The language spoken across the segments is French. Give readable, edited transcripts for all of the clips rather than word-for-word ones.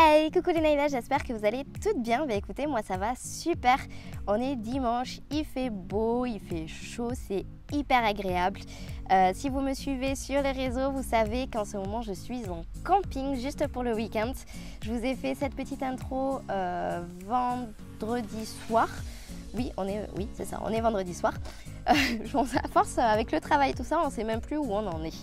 Hey, coucou les Naïlas, j'espère que vous allez toutes bien. Bah écoutez, moi ça va super. On est dimanche, il fait beau, il fait chaud, c'est hyper agréable. Si vous me suivez sur les réseaux, vous savez qu'en ce moment je suis en camping juste pour le week-end. Je vous ai fait cette petite intro vendredi soir. Oui, c'est ça, on est vendredi soir. À force, avec le travail, tout ça, on ne sait même plus où on en est.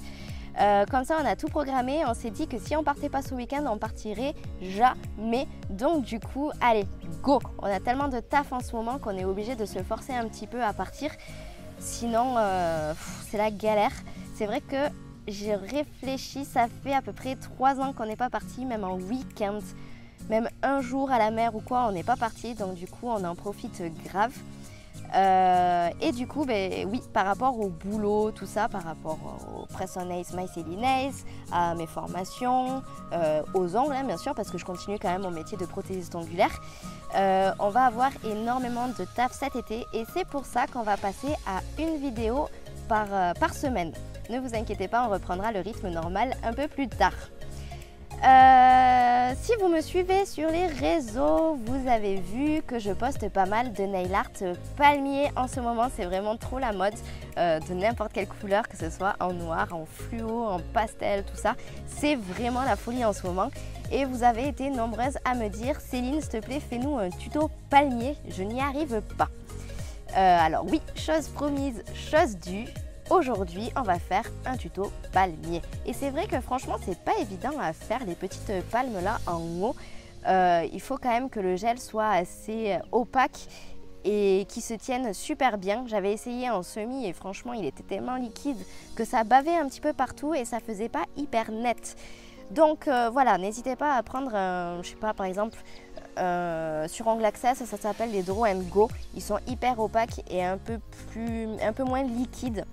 Comme ça, on a tout programmé. On s'est dit que si on partait pas ce week-end, on partirait jamais. Donc du coup, allez, go! On a tellement de taf en ce moment qu'on est obligé de se forcer un petit peu à partir. Sinon, c'est la galère. C'est vrai que j'ai réfléchi, ça fait à peu près 3 ans qu'on n'est pas parti, même en week-end. Même un jour à la mer ou quoi, on n'est pas parti. Donc du coup, on en profite grave. Et du coup, oui, par rapport au boulot, tout ça, par rapport au Press on Nails, My Silly Nails, à mes formations, aux ongles, hein, bien sûr, parce que je continue quand même mon métier de prothésiste ongulaire, on va avoir énormément de taf cet été et c'est pour ça qu'on va passer à une vidéo par semaine. Ne vous inquiétez pas, on reprendra le rythme normal un peu plus tard. Si vous me suivez sur les réseaux, vous avez vu que je poste pas mal de nail art palmier en ce moment. C'est vraiment trop la mode de n'importe quelle couleur, que ce soit en noir, en fluo, en pastel, tout ça. C'est vraiment la folie en ce moment. Et vous avez été nombreuses à me dire: Céline, s'il te plaît, fais-nous un tuto palmier. Je n'y arrive pas. Alors oui, chose promise, chose due. Aujourd'hui, on va faire un tuto palmier. Et c'est vrai que franchement, c'est pas évident à faire les petites palmes là en haut. Il faut quand même que le gel soit assez opaque et qu'il se tienne super bien. J'avais essayé en semi et franchement, il était tellement liquide que ça bavait un petit peu partout et ça faisait pas hyper net. Donc voilà, n'hésitez pas à prendre, je sais pas, par exemple, sur Ongle Access, ça s'appelle les Draw and Go. Ils sont hyper opaques et un peu moins liquides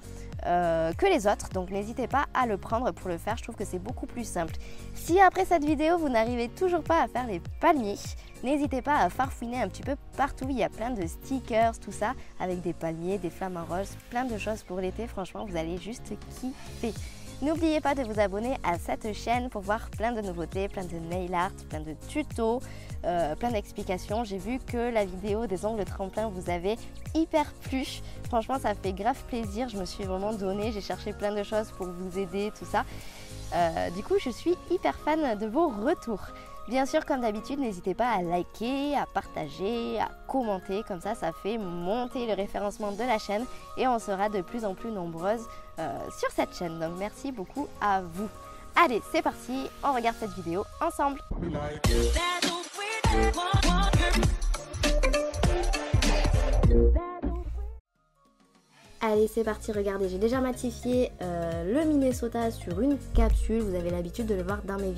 que les autres, donc n'hésitez pas à le prendre pour le faire. Je trouve que c'est beaucoup plus simple. Si après cette vidéo vous n'arrivez toujours pas à faire les palmiers, n'hésitez pas à farfouiner un petit peu partout. Il y a plein de stickers, tout ça, avec des palmiers, des flamants roses, plein de choses pour l'été. Franchement, vous allez juste kiffer. N'oubliez pas de vous abonner à cette chaîne pour voir plein de nouveautés, plein de nail art, plein de tutos, plein d'explications. J'ai vu que la vidéo des ongles tremplin vous avait hyper plu. Franchement, ça fait grave plaisir. Je me suis vraiment donnée. J'ai cherché plein de choses pour vous aider, tout ça. Du coup, je suis hyper fan de vos retours. Bien sûr, comme d'habitude, n'hésitez pas à liker, à partager, à commenter. Comme ça, ça fait monter le référencement de la chaîne et on sera de plus en plus nombreuses sur cette chaîne. Donc, merci beaucoup à vous. Allez, c'est parti, on regarde cette vidéo ensemble. Allez, c'est parti, regardez, j'ai déjà matifié le Minnesota sur une capsule. Vous avez l'habitude de le voir dans mes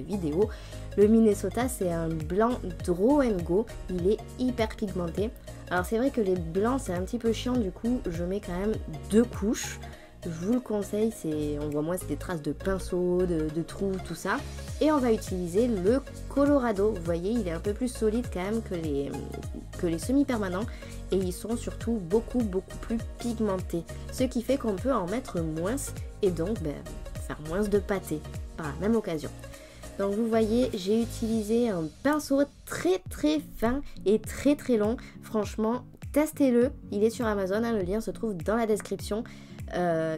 vidéos. Le Minnesota, c'est un blanc Draw and Go. Il est hyper pigmenté. Alors c'est vrai que les blancs, c'est un petit peu chiant, du coup, je mets quand même 2 couches. Je vous le conseille, on voit moins c'est des traces de pinceau, de trous, tout ça. Et on va utiliser le Colorado. Vous voyez, il est un peu plus solide quand même que les semi-permanents. Et ils sont surtout beaucoup plus pigmentés. Ce qui fait qu'on peut en mettre moins et donc faire moins de pâté par la même occasion. Donc vous voyez, j'ai utilisé un pinceau très fin et très long. Franchement, testez-le. Il est sur Amazon, hein, le lien se trouve dans la description.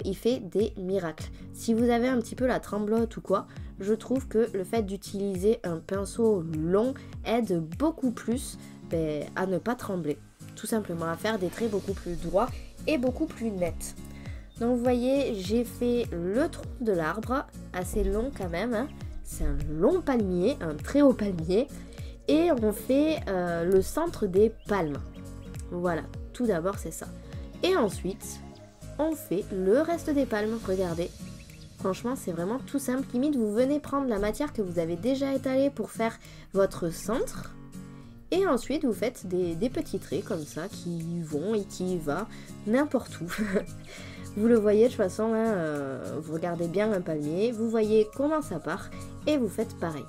Il fait des miracles. Si vous avez un petit peu la tremblote ou quoi, je trouve que le fait d'utiliser un pinceau long aide beaucoup plus à ne pas trembler. Tout simplement à faire des traits beaucoup plus droits et beaucoup plus nets. Donc vous voyez, j'ai fait le tronc de l'arbre, assez long quand même, hein. C'est un long palmier, un très haut palmier, et on fait le centre des palmes. Voilà, tout d'abord c'est ça. Et ensuite, on fait le reste des palmes, regardez. Franchement, c'est vraiment tout simple. Limite, vous venez prendre la matière que vous avez déjà étalée pour faire votre centre. Et ensuite, vous faites des petits traits comme ça qui vont et qui vont n'importe où. Vous le voyez de toute façon, hein, vous regardez bien un palmier, vous voyez comment ça part et vous faites pareil.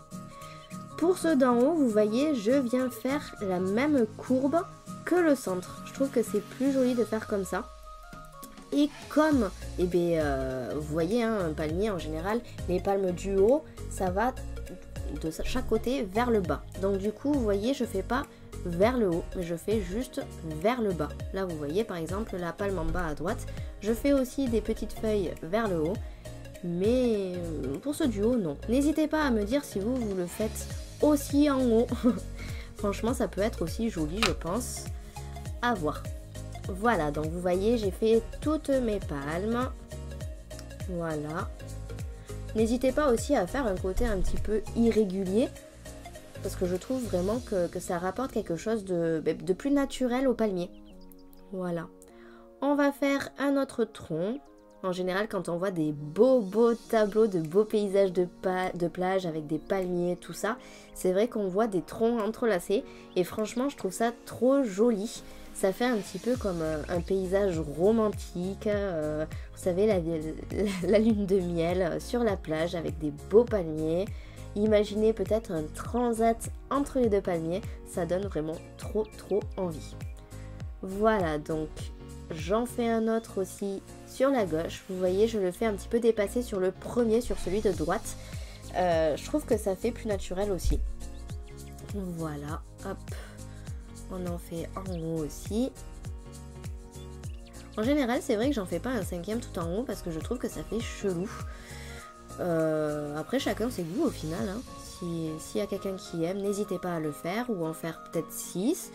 Pour ceux d'en haut, vous voyez, je viens faire la même courbe que le centre. Je trouve que c'est plus joli de faire comme ça. Et comme, vous voyez, hein, un palmier en général, les palmes du haut, ça va de chaque côté vers le bas. Donc du coup, vous voyez, je fais pas vers le haut, mais je fais juste vers le bas. Là, vous voyez par exemple la palme en bas à droite. Je fais aussi des petites feuilles vers le haut, mais pour ce duo, non. N'hésitez pas à me dire si vous le faites aussi en haut. Franchement, ça peut être aussi joli, je pense. À voir. Voilà, donc vous voyez, j'ai fait toutes mes palmes. Voilà. N'hésitez pas aussi à faire un côté un petit peu irrégulier, parce que je trouve vraiment que ça rapporte quelque chose de plus naturel au palmier. Voilà. On va faire un autre tronc. En général, quand on voit des beaux tableaux, de beaux paysages de plage avec des palmiers, tout ça, c'est vrai qu'on voit des troncs entrelacés. Et franchement, je trouve ça trop joli. Ça fait un petit peu comme un paysage romantique. Vous savez, la lune de miel sur la plage avec des beaux palmiers. Imaginez peut-être un transat entre les deux palmiers. Ça donne vraiment trop envie. Voilà, donc j'en fais un autre aussi sur la gauche. Vous voyez, je le fais un petit peu dépasser sur le premier, sur celui de droite. Je trouve que ça fait plus naturel aussi. Voilà, hop. On en fait en haut aussi. En général, c'est vrai que j'en fais pas un cinquième tout en haut parce que je trouve que ça fait chelou. Après, chacun ses goûts au final. Hein. S'il y a quelqu'un qui aime, n'hésitez pas à le faire ou en faire peut-être 6.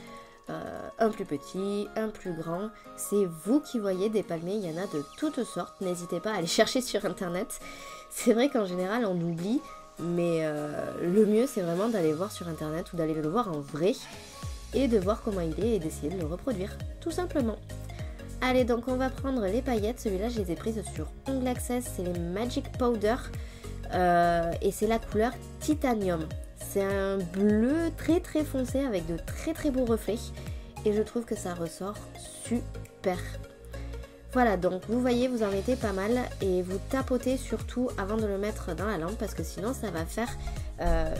Un plus petit, un plus grand. C'est vous qui voyez des palmiers, il y en a de toutes sortes. N'hésitez pas à aller chercher sur internet. C'est vrai qu'en général, on oublie. Mais le mieux, c'est vraiment d'aller voir sur internet ou d'aller le voir en vrai. Et de voir comment il est et d'essayer de le reproduire, tout simplement. Allez, donc on va prendre les paillettes. Celui-là, je les ai prises sur Ongle Access. C'est les Magic Powder. Et c'est la couleur Titanium. C'est un bleu très foncé avec de très beaux reflets. Et je trouve que ça ressort super. Voilà, donc vous voyez, vous en mettez pas mal. Et vous tapotez surtout avant de le mettre dans la lampe. Parce que sinon, ça va faire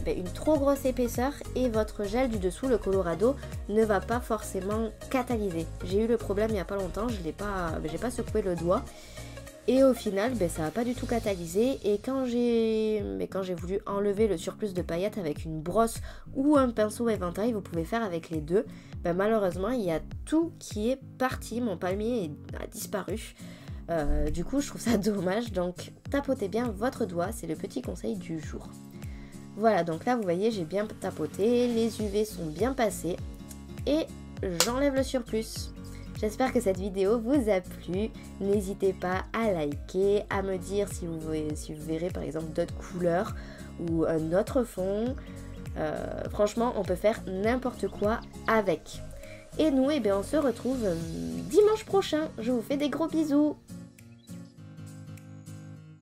une trop grosse épaisseur. Et votre gel du dessous, le Colorado, ne va pas forcément catalyser. J'ai eu le problème il n'y a pas longtemps. Je n'ai pas secoué le doigt. Et au final, ça n'a pas du tout catalysé. Et quand j'ai voulu enlever le surplus de paillettes avec une brosse ou un pinceau éventail, vous pouvez faire avec les deux. Malheureusement, il y a tout qui est parti. Mon palmier a disparu. Du coup, je trouve ça dommage. Donc, tapotez bien votre doigt. C'est le petit conseil du jour. Voilà, donc là, vous voyez, j'ai bien tapoté. Les UV sont bien passés. Et j'enlève le surplus. J'espère que cette vidéo vous a plu. N'hésitez pas à liker, à me dire si vous verrez par exemple d'autres couleurs ou un autre fond. Franchement, on peut faire n'importe quoi avec. Et nous, on se retrouve dimanche prochain. Je vous fais des gros bisous.